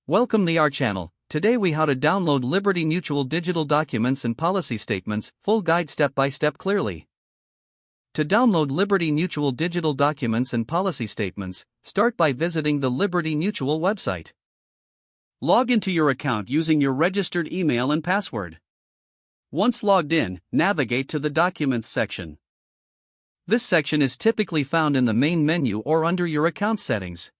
Welcome to our channel. Today we how to download Liberty Mutual digital documents and policy statements, full guide step by step clearly. To download Liberty Mutual digital documents and policy statements, start by visiting the Liberty Mutual website. Log into your account using your registered email and password. Once logged in, navigate to the Documents section. This section is typically found in the main menu or under your account settings.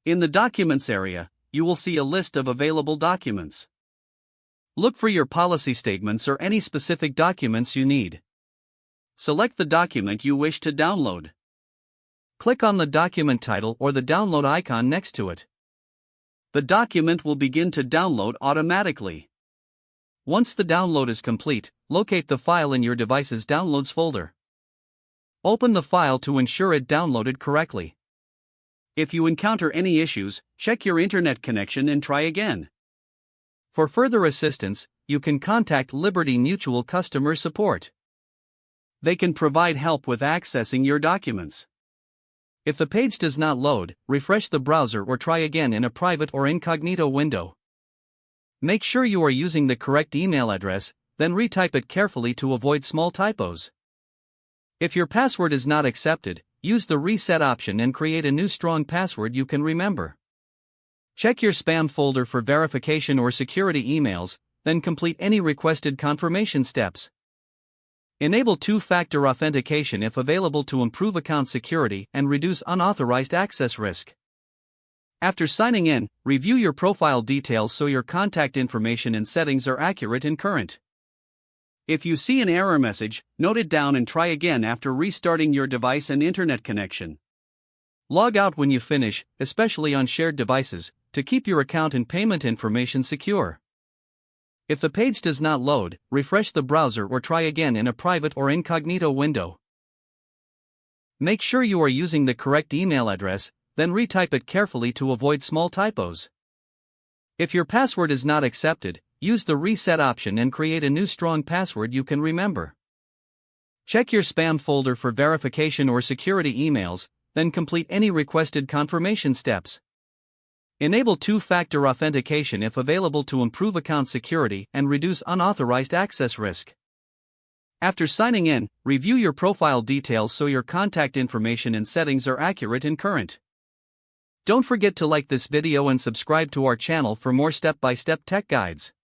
In the Documents area, you will see a list of available documents. Look for your policy statements or any specific documents you need. Select the document you wish to download. Click on the document title or the download icon next to it. The document will begin to download automatically. Once the download is complete, locate the file in your device's Downloads folder. Open the file to ensure it downloaded correctly. If you encounter any issues, check your internet connection and try again. For further assistance, you can contact Liberty Mutual customer support. They can provide help with accessing your documents. If the page does not load, refresh the browser or try again in a private or incognito window. Make sure you are using the correct email address, then retype it carefully to avoid small typos. If your password is not accepted, use the reset option and create a new strong password you can remember. Check your spam folder for verification or security emails, then complete any requested confirmation steps. Enable two-factor authentication if available to improve account security and reduce unauthorized access risk. After signing in, review your profile details so your contact information and settings are accurate and current. If you see an error message, note it down and try again after restarting your device and internet connection. Log out when you finish, especially on shared devices, to keep your account and payment information secure. If the page does not load, refresh the browser or try again in a private or incognito window. Make sure you are using the correct email address, then retype it carefully to avoid small typos. If your password is not accepted, use the reset option and create a new strong password you can remember. Check your spam folder for verification or security emails, then complete any requested confirmation steps. Enable two-factor authentication if available to improve account security and reduce unauthorized access risk. After signing in, review your profile details so your contact information and settings are accurate and current. Don't forget to like this video and subscribe to our channel for more step-by-step tech guides.